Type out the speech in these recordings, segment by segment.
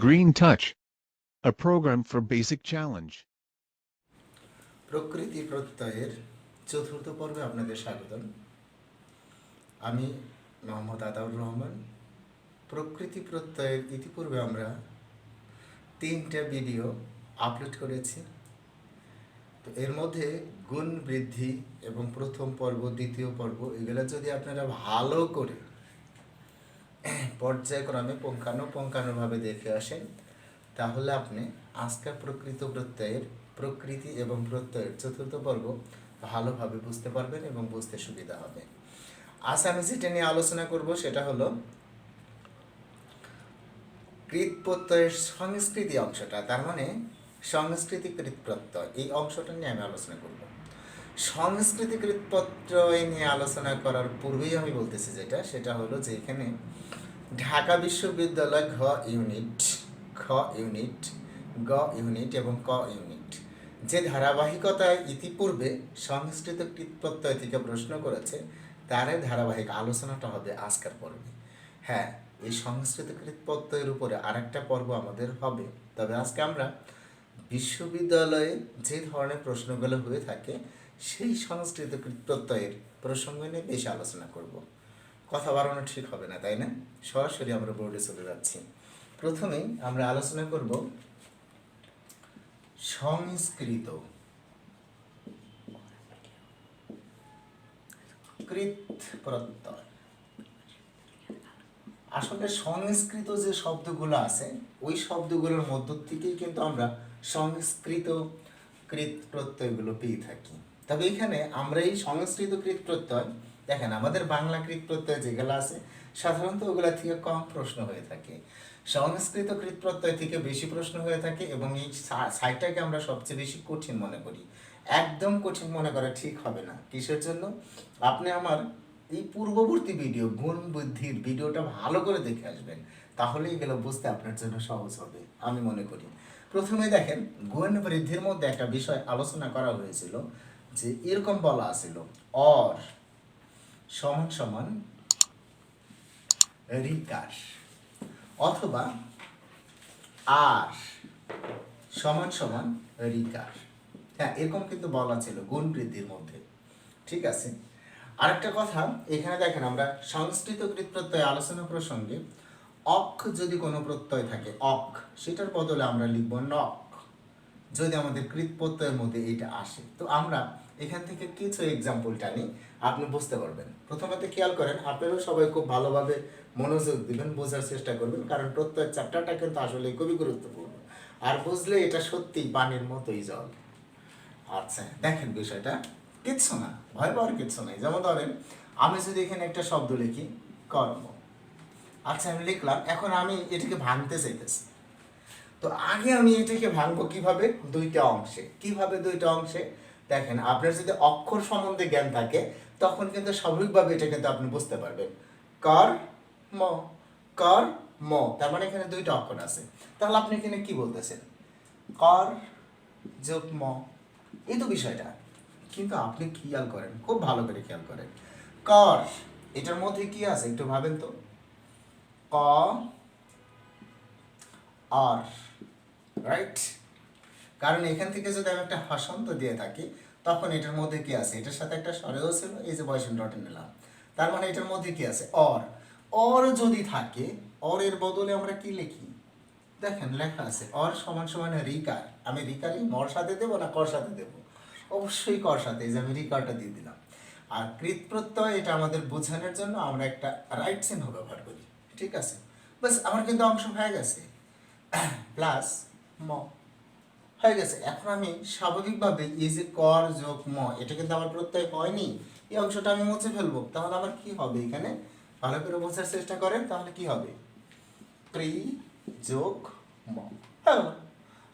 Green Touch, a program for basic challenge. প্রকৃতি প্রত্যয়ের চতুর্থ পর্বে আপনাদের স্বাগতম। আমি মোহাম্মদ আতাউর রহমান। প্রকৃতি প্রত্যয়ের ইতিপূর্বে আমরা 3টা ভিডিও আপলোড করেছি। তো এর মধ্যে গুণ বৃদ্ধি এবং প্রথম পর্ব, দ্বিতীয় পর্ব, এগুলো যদি আপনারা ভালো করে পর্যায়ক্রমে পুঙ্খানুপুঙ্খানুভাবে দেখে আসেন, তাহলে আপনি আজকের প্রকৃতি এবং প্রত্যয়ের চতুর্থ পর্ব ভালোভাবে বুঝতে পারবেন এবং বুঝতে সুবিধা হবে। আজ আমি যেটা নিয়ে আলোচনা করব সেটা হলো কৃত প্রত্যয়ের সংস্কৃতি অংশটা, তার মানে সংস্কৃতি কৃত প্রত্যয়, এই অংশটা নিয়ে আমি আলোচনা করব। সংস্কৃতি কৃত প্রত্যয় নিয়ে আলোচনা করার পূর্বেই আমি বলতেছি সেটা হলো যে এখানে ঢাকা বিশ্ববিদ্যালয় খ ইউনিট, গ ইউনিট এবং ক ইউনিট যে ধারাবাহিকতায় ইতিপূর্বে সংস্কৃত কৃত প্রত্যয় থেকে প্রশ্ন করেছে, তারই ধারাবাহিক আলোচনাটা হবে আজকের পর্বে। হ্যাঁ, এই সংস্কৃত কৃত প্রত্যয়ের উপরে আরেকটা পর্ব আমাদের হবে, তবে আজকে আমরা বিশ্ববিদ্যালয়ে যে ধরনের প্রশ্নগুলো হয়ে থাকে সেই সংস্কৃত কৃত প্রত্যয়ের প্রসঙ্গ নিয়ে বেশি আলোচনা করব। কথা বাড়ানো ঠিক হবে না, তাই না? সরাসরি আমরা বোর্ডে চলে যাচ্ছি। প্রথমেই আমরা আলোচনা করব সংস্কৃত কৃত প্রত্যয়। আসলে সংস্কৃত যে শব্দগুলো আছে ওই শব্দগুলোর মধ্য থেকেই কিন্তু আমরা সংস্কৃত কৃত প্রত্যয়গুলো পেয়ে থাকি। তবে এখানে আমরা এই সংস্কৃত কৃত প্রত্যয়, দেখেন আমাদের বাংলা কৃত প্রত্যয় যেগুলো আছে সাধারণত ওগুলা থেকে কম প্রশ্ন হয়ে থাকে, সংস্কৃত কৃত প্রত্যয় থেকে বেশি প্রশ্ন হয়ে থাকে এবং এই সাইটটাকে আমরা সবচেয়ে বেশি কঠিন মনে করি। একদম কঠিন মনে করা ঠিক হবে না। কিসের জন্য? আপনি আমার এই পূর্ববর্তী ভিডিও গুণ বৃদ্ধির ভিডিওটা ভালো করে দেখে আসবেন, তাহলে এগুলো বুঝতে আপনার জন্য সহজ হবে আমি মনে করি। প্রথমে দেখেন, গুণ বৃদ্ধির মধ্যে একটা বিষয় আলোচনা করা হয়েছিল যে এরকম বলা আছিল, অর সমান সমান রিকার, অথবা আর সমান সমান রিকার। হ্যাঁ, এরকম কিন্তু বলা ছিল গুণ বৃদ্ধির মধ্যে, ঠিক আছে। আরেকটা কথা, এখানে দেখেন আমরা সংস্কৃত কৃত প্রত্যয় আলোচনা প্রসঙ্গে অক যদি কোনো প্রত্যয় থাকে, অক, সেটার বদলে আমরা লিখব নক, যদি আমাদের কৃত প্রত্যয়ের মধ্যে এটা আসে। তো আমরা এখান থেকে কিছু এক্সাম্পল টানি, আপনি বুঝতে পারবেন। প্রথমত খেয়াল করেন, আপনারাও সবাই খুব ভালোভাবে মনোযোগ দিবেন, বোঝার চেষ্টা করবেন, কারণ প্রত্যয় চ্যাপ্টারটা কিন্তু আসলে খুবই গুরুত্বপূর্ণ, আর বুঝলে এটা সত্যি পানির মতোই জল। আচ্ছা, দেখেন বিষয়টা কিচ্ছু না, ভয় পাওয়ার কিচ্ছু নাই। যেমন ধরেন, আমি যদি এখানে একটা শব্দ লিখি কর্ম, আচ্ছা আমি লিখলাম, এখন আমি এটাকে ভাঙতে চাইতেছি। তো আগে আমি এটাকে ভাঙবো কিভাবে? দুইটা অংশে। কিভাবে দুইটা অংশে? দেখেন, আপনার যদি অক্ষর সম্বন্ধে জ্ঞান থাকে তখন কিন্তু স্বাভাবিকভাবে এটা কিন্তু আপনি বুঝতে পারবেন। কর ম, কর ম, তার মানে এখানে দুইটা অক্ষর আছে। তাহলে আপনি এখানে কি বলতেছেন? কর যোগ ম, এই তো বিষয়টা। কিন্তু আপনি খেয়াল করেন, খুব ভালো করে খেয়াল করেন, কর এটার মধ্যে কি আছে একটু ভাবেন তো। ক আর, রাইট? কারণ এখান থেকে যদি আমি একটা হসন্ত দিয়ে থাকি তখন এটার মধ্যে কি আছে, এটার সাথে একটা স্বরেও ছিল, এই যে বয়সন ডটে নিলাম, তার মানে এটার মধ্যে কি আছে? অর। অর যদি থাকে, অরের বদলে আমরা কি লিখি? দেখেন লেখা আছে অর সমান সমান রিকার। আমি রিকারই মর সাথে দেবো না কর সাথে দেবো? অবশ্যই কর সাথে, এই যে আমি রিকারটা দিয়ে দিলাম। আর কৃত প্রত্যয় এটা আমাদের বোঝানোর জন্য আমরা একটা রাইট চিহ্ন ব্যবহার করি, ঠিক আছে? বাস, আমার কিন্তু অংশ হয়ে গেছে, প্লাস ম হয়ে গেছে। এখন আমি স্বাভাবিকভাবে এই যে কর যোগ ম, এটা কিন্তু আমার প্রত্যয় হয়নি, এই অংশটা আমি মুছে ফেলবো। তাহলে আমার কি হবে এখানে? ভালো করে বোঝার চেষ্টা করেন, তাহলে কি হবে? প্রি যোগ ম, হ্যাঁ।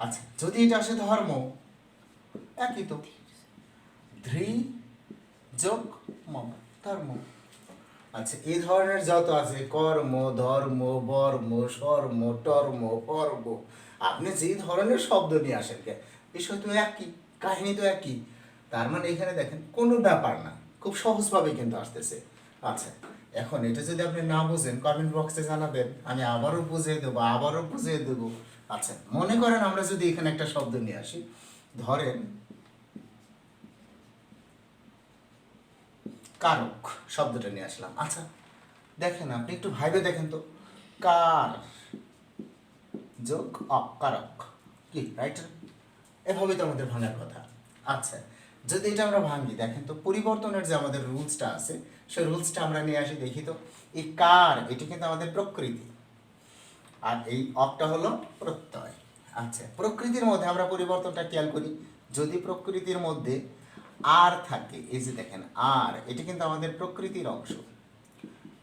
আচ্ছা, যদি এটা আসে ধর্ম, একই তো, ধৃ যোগ ম, ধর্ম। আচ্ছা, এই ধরনের যত আছে কর্ম, ধর্ম, বর্ম, সর্ম, টর্ম, পর্ব, আপনি যে ধরনের শব্দ নিয়ে আসেন বিষয় তো একই, কাহিনী তো একই। তার মানে এখানে দেখেন কোনো ব্যাপার না, খুব সহজভাবে কিন্তু আসতেছে। আচ্ছা, এখন এটা যদি আপনি না বুঝেন কমেন্ট বক্সে জানাবেন, আমি আবারও বুঝিয়ে দেবো। আচ্ছা, মনে করেন আমরা যদি এখানে একটা শব্দ নিয়ে আসি, ধরেন কারক শব্দটা নিয়ে আসলাম। আচ্ছা দেখেন, আপনি একটু ভাইবে দেখেন তো, কার যোগ কারক কি, রাইট? এভাবেই তো আমাদের ভাঙার কথা। আচ্ছা, যদি এটা আমরা ভাঙি, দেখেন তো পরিবর্তনের যে আমাদের রুলসটা আছে, সেই রুলসটা আমরা নিয়ে আসি। দেখি তো, এই কার এটি কিন্তু আমাদের প্রকৃতি, আর এই অপটা হলো প্রত্যয়। আচ্ছা, প্রকৃতির মধ্যে আমরা পরিবর্তনটা খেয়াল করি। যদি প্রকৃতির মধ্যে আর থাকে, এই যে দেখেন আর, এটি কিন্তু আমাদের প্রকৃতির অংশ।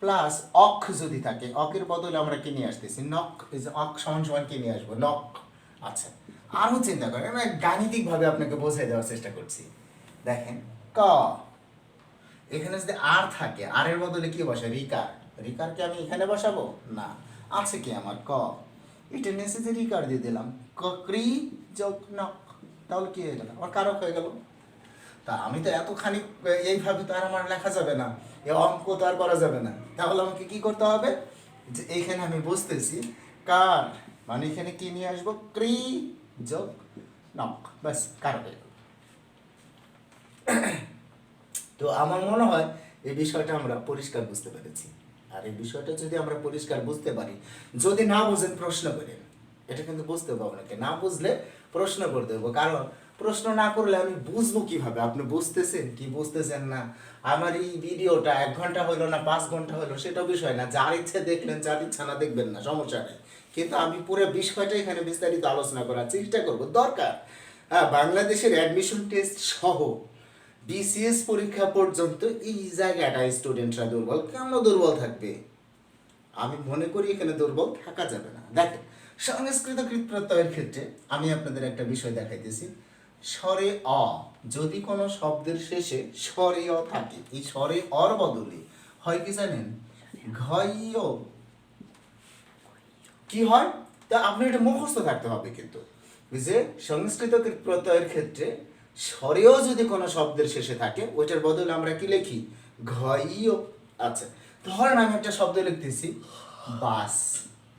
প্লাস অক যদি থাকে, অকের বদলে আমরা কি নিয়ে আসতেছি, নক। এই যে অক সমান সমান কি নিয়ে আসবো, নক। আচ্ছা, আরও চিন্তা করেন, আমি গাণিতিকভাবে আপনাকে বোঝাই দেওয়ার চেষ্টা করছি। দেখেন ক, এখানে যদি আর থাকে, আর এর বদলে কি বসে, রিকার। রিকারকে আমি এখানে বসাবো না, আছে কি আমার ক, এটা নিচে যে রিকার দিয়ে দিলাম, ক ক্রি যোগ নক, তাহলে কি হয়ে গেল, আমার কারক হয়ে গেল। তা আমি তো এতখানি এইভাবে তো আর আমার লেখা যাবে না, এ অঙ্ক তো আর করা যাবে না। তাহলে আমাকে কি করতে হবে, যে এইখানে আমি বুঝতেছি কার, মানে এখানে কি নিয়ে আসবো, ক্রি যোগ নক, ব্যাস কারক হয়ে গেল। তো আমার মনে হয় এই বিষয়টা আমরা পরিষ্কার বুঝতে পেরেছি। আর এই বিষয়টা যদি আমরা পরিষ্কার বুঝতে পারি, যদি না বুঝেন প্রশ্ন করেন, এটা কিন্তু বুঝতে হবে আপনাকে, না বুঝলে প্রশ্ন করতে হবে। কারণ প্রশ্ন না করলে আমি বুঝবো কিভাবে আপনি বুঝতেছেন কি বুঝতেছেন না। আমার এই ভিডিওটা 1 ঘন্টা হলো না 5 ঘন্টা হলো সেটাও বিষয় না, যার ইচ্ছে দেখলেন, যার ইচ্ছা না দেখবেন না, সমস্যা নেই। কিন্তু আমি পুরো বিষয়টা এখানে বিস্তারিত আলোচনা করার চেষ্টা করবো, দরকার। বাংলাদেশের অ্যাডমিশন টেস্ট সহ বিসিএস পরীক্ষা পর্যন্ত এই জায়গাটা স্টুডেন্টরা দুর্বল। কেন দুর্বল থাকবে? আমি মনে করি এখানে দুর্বল থাকা যাবে না। দেখ, সংস্কৃত কৃত প্রত্যয়ের ক্ষেত্রে আমি আপনাদের একটা বিষয় দেখাইতেছি। স্বরে অ, যদি কোনো শব্দের শেষে স্বরে অ থাকে, এই স্বরে অর বদলে হয় কি জানেন, ঘয় কি হয়, তা আপনি এটা মুখস্থ থাকতে হবে। কিন্তু যে সংস্কৃত কৃত প্রত্যয়ের ক্ষেত্রে স্বরেও যদি কোনো শব্দের শেষে থাকে, ওইটার বদলে আমরা কি লিখি, ঘইও। আচ্ছা, ধরেন আমি একটা শব্দ লিখতেছি বাস,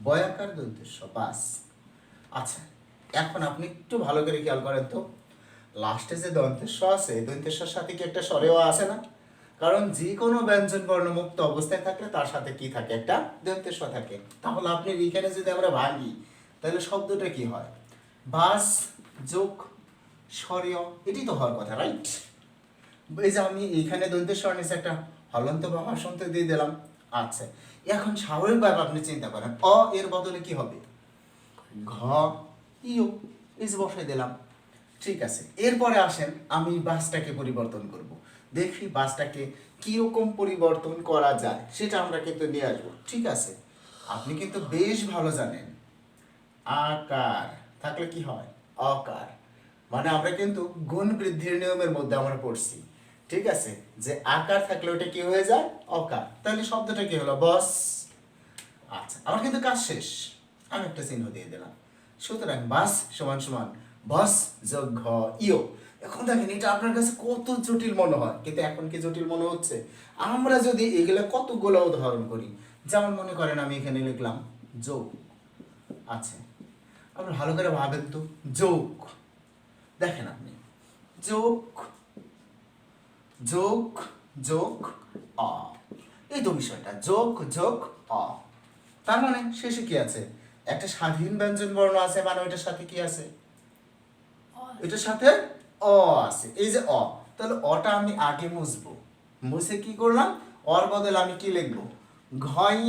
বয়াকার দন্তেস্ব, বাস। আচ্ছা, এখন আপনি একটু ভালো করে খেয়াল করেন তো, লাস্টে যে দন্তেস্ব আছে, দন্তেশ্বর সাথে কি একটা স্বরেও আছে না? কারণ যে কোনো ব্যঞ্জন বর্ণ মুক্ত অবস্থায় থাকলে তার সাথে কি থাকে, একটা দন্তেস্ব থাকে। তাহলে আপনি এখানে যদি আমরা ভাঙি, তাহলে শব্দটা কি হয়, বাস যোগ স্বরীয়, এটি তো হওয়ার কথা, রাইট? এই যে আমি এইখানে দন্তেশ্বর নিচে একটা হলন্ত বা হসন্ত দিয়ে দিলাম। আচ্ছা, এখন স্বাভাবিকভাবে আপনি চিন্তা করেন, অ এর বদলে কি হবে, ঘ ইও, এই যে বসাই দিলাম। ঠিক আছে, এরপরে আসেন আমি বাসটাকে পরিবর্তন করব। দেখি বাসটাকে কিরকম পরিবর্তন করা যায়, সেটা আমরা কিন্তু নিয়ে আসবো। ঠিক আছে, আপনি কিন্তু বেশ ভালো জানেন আকার থাকলে কি হয়, অকার। মানে আমরা কিন্তু গুণ বৃদ্ধির নিয়মের মধ্যে আমরা পড়ছি। ঠিক আছে, যে আকার থাকলে ওটা কি হয়ে যায়, অকার। তাহলে শব্দটা কি হলো, বস। আচ্ছা, আমার কিন্তু কাজ শেষ, আমি একটা চিহ্ন দিয়ে দিলাম। সুতরাং বাস সমান সমান বস যোগ ঘ ইও। এখন দেখেন এটা আপনার কাছে কত জটিল মনে হয়, কিন্তু এখন কি জটিল মনে হচ্ছে? আমরা যদি এগুলো কতগুলো উদাহরণ করি, যেমন মনে করেন আমি এখানে লিখলাম যোগ। আচ্ছা, আপনি ভালো করে ভাবেন তো, যোগ, দেখেন আপনি যোগ যোগ যোগ অ, এই তো বিষয়টা, যোগ যোগ অ। তার মানে শেষে কি আছে, একটা স্বাধীন ব্যঞ্জন বর্ণ আছে, মানে ওইটার সাথে কি আছে, এটার সাথে অ আছে, এই যে অ। তাহলে অটা আমি আগে মুছবো, মুছে কি করলাম, অর বদলে আমি কি লিখবো, ঘয়,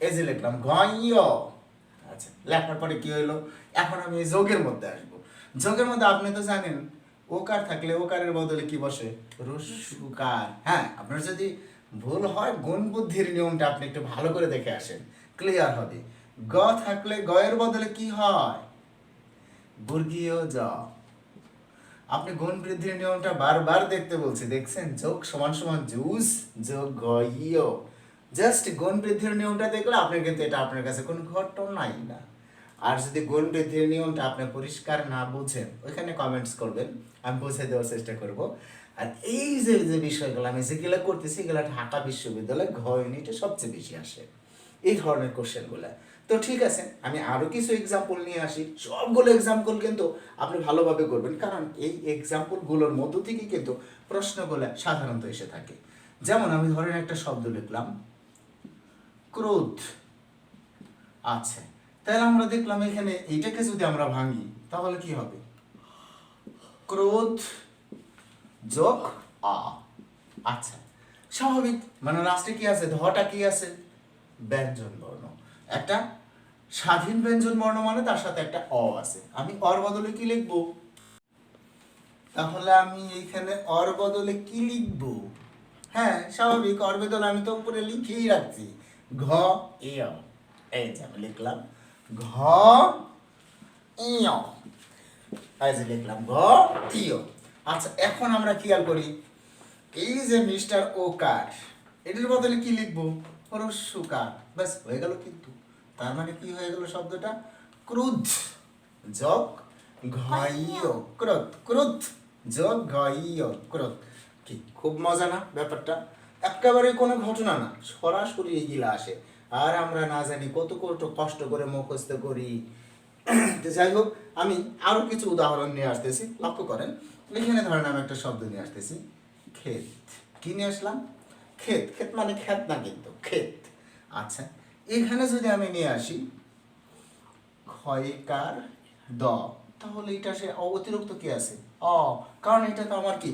এই যে লিখলাম ঘয়। আচ্ছা, লেখার পরে কি হইলো, এখন আমি যোগের মধ্যে আসবো। যোগের মধ্যে আপনি তো জানেন ওকার থাকলে ওকারের বদলে কি বসে, রস্যুকার। হ্যাঁ, আপনার যদি ভুল হয় গুণ বুদ্ধির নিয়মটা আপনি একটু ভালো করে দেখে আসেন, ক্লিয়ার হবে। গ থাকলে গয়ের বদলে কি হয়, বর্গীয় জ। আপনি গুণ বৃদ্ধির নিয়মটা বারবার দেখতে বলছি, দেখছেন, যোগ সমান সমান জুস যোগ গইও। জাস্ট গুণ বৃদ্ধির নিয়মটা দেখলে আপনার কিন্তু এটা আপনার কাছে কোনো ঘটনাই না। আর যদি গুণ বৃদ্ধির নিয়মটা আপনি পরিষ্কার না বুঝেন, ওইখানে কমেন্টস করবেন, আমি বুঝে দেওয়ার চেষ্টা করব। আর এই যে যে বিষয়গুলো আমি যেগুলো করতেছি এগুলো ঢাকা বিশ্ববিদ্যালয় ঘ ইউনিটে সবচেয়ে বেশি আসে এই ধরনের কোশ্চেনগুলো। তো ঠিক আছে, আমি আরও কিছু এক্সাম্পল নিয়ে আসি। সবগুলো এক্সাম্পল কিন্তু আপনি ভালোভাবে করবেন, কারণ এই এক্সাম্পলগুলোর মধ্য থেকে কিন্তু প্রশ্নগুলো সাধারণত এসে থাকে। যেমন আমি ধরেন একটা শব্দ লিখলাম ক্রোধ। আচ্ছা, তাহলে আমরা দেখলাম এখানে এইটাকে যদি আমরা ভাঙি তাহলে কি হবে? ক্রোধ যোগ আ। আচ্ছা, স্বাভাবিক, মানে লাস্টে কি আছে? ধটা কি আছে? ব্যঞ্জন বর্ণ। একটা স্বাধীন ব্যঞ্জন বর্ণ মানে তার সাথে একটা অ আছে। আমি অর বদলে কি লিখবো? তাহলে আমি এইখানে অর বদলে কি লিখবো? হ্যাঁ স্বাভাবিক, অর বদলে আমি তো উপরে লিখেই রাখছি ঘ ইয়। এই যে আমি লিখলাম ঘ ইয়, এই যে লিখলাম ঘ ইয়। আচ্ছা, এখন আমরা খেয়াল করি এই যে মিস্টার ওকার, এটার বদলে কি লিখবো? রস্যকার। ব্যাস হয়ে গেল। কিন্তু তার মানে কি হয়ে গেল? শব্দটা ক্রুদ্ধ যোগ ঘয় ক্রোধ, ক্রোধ যোগ ঘয় ক্রোধ। কি খুব মজা না ব্যাপারটা? একেবারে কোনো ঘটনা না, সরাসরি এগুলা আসে। আর আমরা না জানি কত কত কষ্ট করে মুখস্থ করি। তো যাই হোক, আমি আরো কিছু উদাহরণ নিয়ে আসতেছি, লক্ষ্য করেন। এখানে ধরেন আমি একটা শব্দ নিয়ে আসতেছি ক্ষেত। কি নিয়ে আসলাম? ক্ষেত। ক্ষেত মানে ক্ষেত না, কিন্তু ক্ষেত। আচ্ছা, এখানে যদি আমি নিয়ে আসি ক্ষয়কার দ, তাহলে এটা সে অতিরিক্ত কি আছে? অ, কারণ এটা তো আমার কি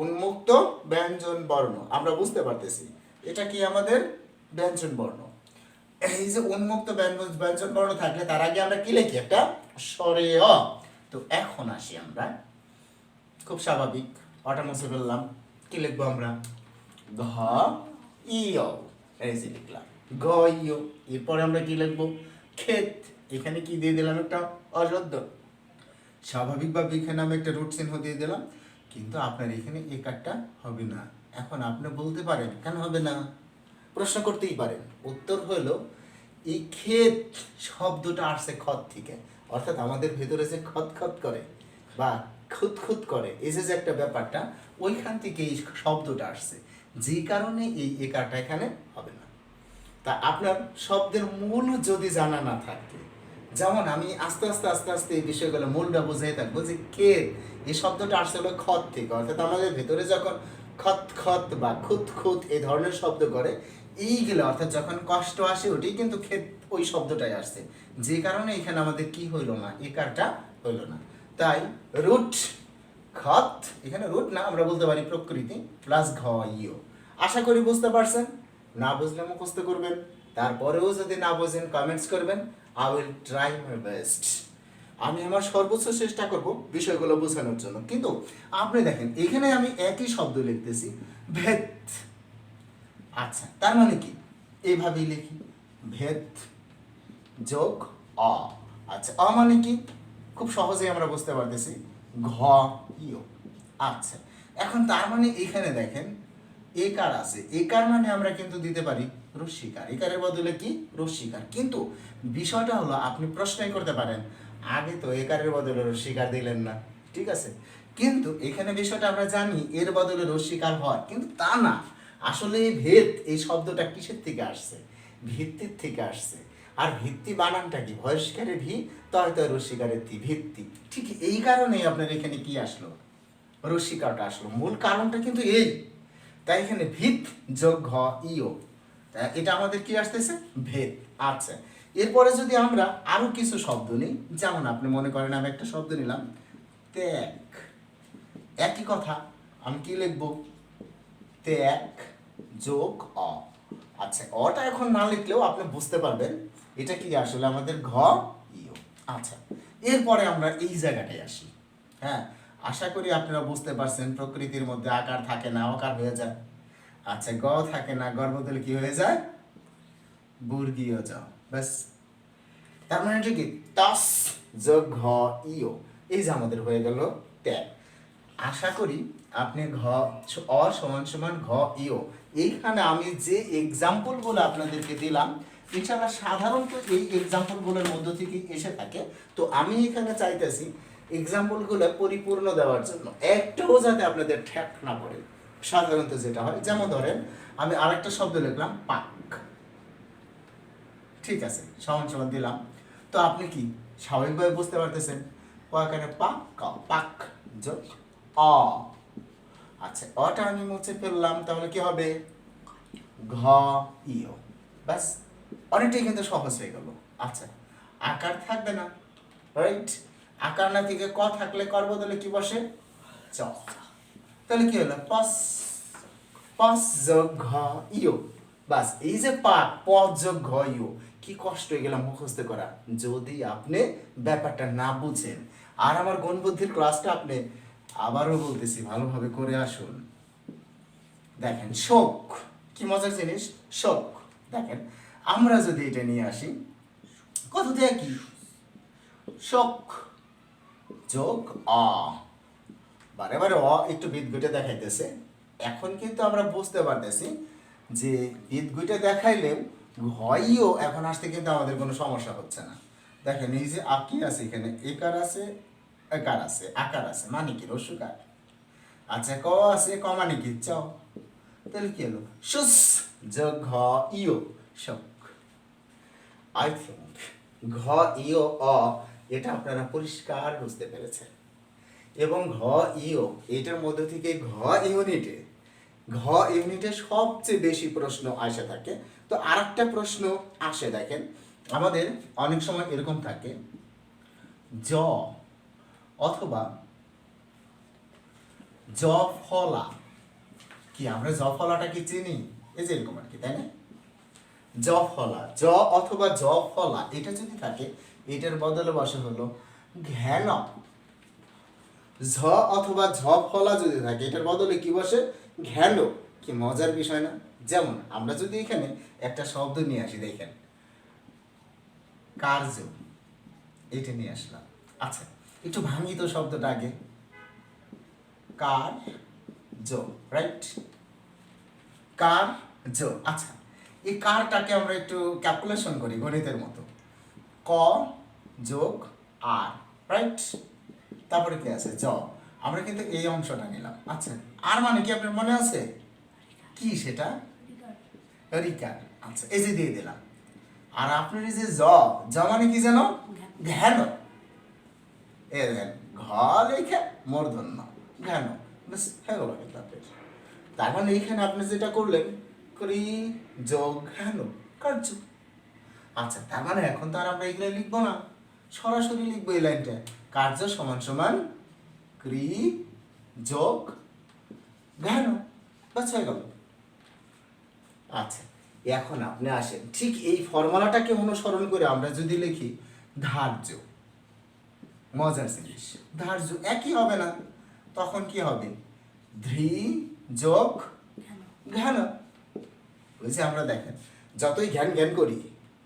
উন্মুক্ত ব্যঞ্জন বর্ণ। আমরা বুঝতে পারতেছি এটা কি আমাদের ব্যঞ্জন বর্ণ। এই যে উন্মুক্ত ব্যঞ্জন বর্ণ থাকলে তার আগে আমরা কি লিখি? একটা স্বরেয়। তো এখন আসি আমরা, খুব স্বাভাবিক, অটা মুছে ফেললাম। কি লিখবো আমরা? ঘ ইয়। এই যে লিখলাম ঘ ইয়। এরপরে আমরা কি লিখবো? ক্ষেত। এখানে কি দিয়ে দিলাম? একটা অজদ্দ। স্বাভাবিকভাবে এখানে আমি একটা রুট চিহ্ন দিয়ে দিলাম, কিন্তু আপনার এখানে এই কাটটা হবে না। এখন আপনি বলতে পারেন কেন হবে না? প্রশ্ন করতেই পারেন। উত্তর হলো এই ক্ষেত শব্দটা আসছে খত থেকে, অর্থাৎ আমাদের ভেতরে যে খত খত করে বা খুঁত করে, এই যে একটা ব্যাপারটা, ওইখান থেকে এই শব্দটা আসছে, যে কারণে এই একারটা এখানে হবে না। তা আপনার শব্দের মূল যদি জানা না থাকে, যেমন আমি আস্তে আস্তে আস্তে আস্তে এই বিষয়গুলো মূলটা বুঝাই থাকবো যে ক্ষেত এই শব্দটা আসছে হলো খত থেকে, অর্থাৎ আমাদের ভেতরে যখন খত খত বা খুত খুত এই ধরনের শব্দ করে, এইগুলো অর্থাৎ যখন কষ্ট আসে ওটাই কিন্তু ক্ষেত, ওই শব্দটাই আসছে, যে কারণে এখানে আমাদের কি হইল না? একারটা হইল না। তাই রুট খত, এখানে রুট না, আমরা বলতে পারি প্রকৃতি প্লাস ঘ ইয়। আশা করি বুঝতে পারছেন। না বুঝলে মুখস্থ করবেন, তারপরেও যদি না বোঝেন কমেন্টস করবেন। I will try my best. আমি আমার সর্বোচ্চ চেষ্টা করব বিষয়গুলো বোঝানোর জন্য। কিন্তু আপনি দেখেন এখানে আমি একই শব্দ লিখতেছি ভেদ। আচ্ছা, তার মানে কি? এইভাবেই লিখি ভেদ যোগ অ। আচ্ছা, অ মানে কি? খুব সহজেই আমরা বুঝতে পারতেছি ঘ ইয়। আচ্ছা, এখন তার মানে এখানে দেখেন একার আছে, একার মানে আমরা কিন্তু দিতে পারি রস্যিকার। একারের বদলে কি? রস্যিকার। কিন্তু বিষয়টা হলো আপনি প্রশ্নই করতে পারেন আগে তো একারের বদলে রস্যিকার দিলেন না, ঠিক আছে? কিন্তু এখানে বিষয়টা আমরা জানি এর বদলে রস্যিকার হয়, কিন্তু তা না। আসলে এই ভেদ এই শব্দটা কিসের থেকে আসছে? ভিত্তির থেকে আসছে। আর ভিত্তি বানানটা কি? ভয়স্কারের ভি, তয় তয় রস্যিকারের তি, ভিত্তি। ঠিক এই কারণেই আপনার এখানে কি আসলো? রস্যিকারটা আসলো। মূল কারণটা কিন্তু এই। তাই এখানে ভিত যোগ ঘ ইয়, এটা আমাদের কি আসতেছে? ভেদ। আচ্ছা, এরপরে যদি আমরা আরো কিছু শব্দ নিই, যেমন আপনি মনে করেন আমি একটা শব্দ নিলাম ত্যাগ। একই কথা, আমি কি লিখবো? ত্যাগ যোগ অ। আচ্ছা, অটা এখন না লিখলেও আপনি বুঝতে পারবেন এটা কি আসলে আমাদের ঘ ইয়। আচ্ছা, এরপরে আমরা এই জায়গাটায় আসি। হ্যাঁ, আশা করি আপনারা বুঝতে পারছেন প্রকৃতির মধ্যে আকার থাকে না, অকার হয়ে যায়। আচ্ছা, গ থাকে না, গর বদলে কি হয়ে যায়? বর্গীয় জ। ব্যাস, তার মানে এটা কি? তস যোগ ঘ ইয়, এই যে আমাদের হয়ে গেল ত্যাগ। আশা করি আপনি অ সমান সমান ঘ ইয়, এইখানে আমি যে এক্সাম্পলগুলো আপনাদেরকে দিলাম ইনশাআল্লাহ সাধারণত এই এক্সাম্পলগুলোর মধ্য থেকে এসে থাকে। তো আমি এখানে চাইতেছি এক্সাম্পলগুলো পরিপূর্ণ দেওয়ার জন্য একটাও যাতে আপনাদের ঠেক না পড়ে। সাধারণত যেটা হয়, যেমন ধরেন আমি আরেকটা শব্দ লিখলাম পাক, ঠিক আছে, সমান সমান দিলাম, তো আপনি কি স্বাভাবিকভাবে বুঝতে পারতেছেন ওখানে পাক পাক যোগ অ। আচ্ছা, অটা আমি মুছে ফেললাম, তাহলে কি হবে ঘ ইও, ব্যাস অনেকটাই কিন্তু সহজ হয়ে গেল। আচ্ছা, আকার থাকবে না, রাইট? আকার না থেকে ক থাকলে কর বদলে কি বসে চ, তাহলে কি হলো পস, পস যোগ ঘ ইও, বাস। এই যে পাক প যোগ ঘ ইও, কি কষ্ট হয়ে গেলাম মুখস্থ করা যদি আপনি ব্যাপারটা না বুঝেন। আর আমার গণ বুদ্ধির ক্লাসটা আপনি আবারও বলতেছি ভালোভাবে করে আসুন। দেখেন শোক কি মজার জিনিস, শোক। দেখেন আমরা যদি এটা নিয়ে আসি, কত দিয়ে কি শোক যোগ অ, বারে বারে অ একটু বিদঘুটে দেখাইতেছে। এখন কিন্তু আমরা বুঝতে পারতেছি যে বিদঘুটে দেখাইলেও হয়ও এখন আসতে কিন্তু আমাদের কোনো সমস্যা হচ্ছে না। দেখেন এই যে আকি আছে, এখানে একার আছে, একার আছে, আকার আছে, মানে কি রস্যকার। আচ্ছা, ক আছে, ক মানে কি চ, তাহলে কি হলো সুস যোগ ঘ ইও শোক। আই থিঙ্ক ঘ ইও অ এটা আপনারা পরিষ্কার বুঝতে পেরেছেন। এবং ঘ ইও এটার মধ্যে থেকে ঘ ইউনিটে সবচেয়ে বেশি প্রশ্ন আসে থাকে। তো আরেকটা প্রশ্ন আসে, দেখেন আমাদের অনেক সময় এরকম থাকে জ অথবা জ ফলা, কি আমরা জ ফলাটা কি চিনি? এই যে এরকম আর কি, তাই না? জ ফলা, জ অথবা জ ফলা এটা যদি থাকে, এটার বদলে বসে হলো ঘ্যান। ঝ অথবা ঝ ফলা যদি থাকে, এটার বদলে কি বসে ঘ্যান। কি মজার বিষয় না? যেমন আমরা যদি এখানে একটা শব্দ নিয়ে আসি, দেখেন কার্য, এটা নিয়ে আসলাম। আচ্ছা, একটু ভাঙি তো শব্দটা আগে, কার জো, রাইট? কার জো। আচ্ছা, এই কারটাকে আমরা একটু ক্যালকুলেশন করি গণিতের মতো, ক যোগ আর, রাইট? তারপরে কি আছে জ, আমরা কিন্তু এই অংশটা নিলাম। আচ্ছা, আর মানে কি আপনার মনে আছে কি সেটা? রিকার। আচ্ছা, এই যে দিয়ে দিলাম। আর আপনার এই যে জ, জ মানে কি জানো? ঘ্যান। এ দেখেন ঘ লেখা মূর্ধন্য ঘ্যান, বেশ হয়ে গেল কিন্তু আপনার। তার মানে এইখানে আপনি যেটা করলেন ক্রি যোগ ঘ্যান কার্য। আচ্ছা, তার মানে এখন তো আর আমরা এগুলো লিখবো না, সরাসরি লিখবো এই লাইনটা, কার্য সমান সমান ক্রি যোগ ঘ্যান, বাস হয়ে গেল। আচ্ছা, এখন আপনি আসেন ঠিক এই ফর্মুলাটাকে অনুসরণ করে আমরা যদি লিখি ধার্য, মজার জিনিস, ধার্য একই হবে না, তখন কি হবে ধৃ যোগ ঘ্যান। বুঝে আমরা দেখেন যতই জ্ঞান জ্ঞান করি,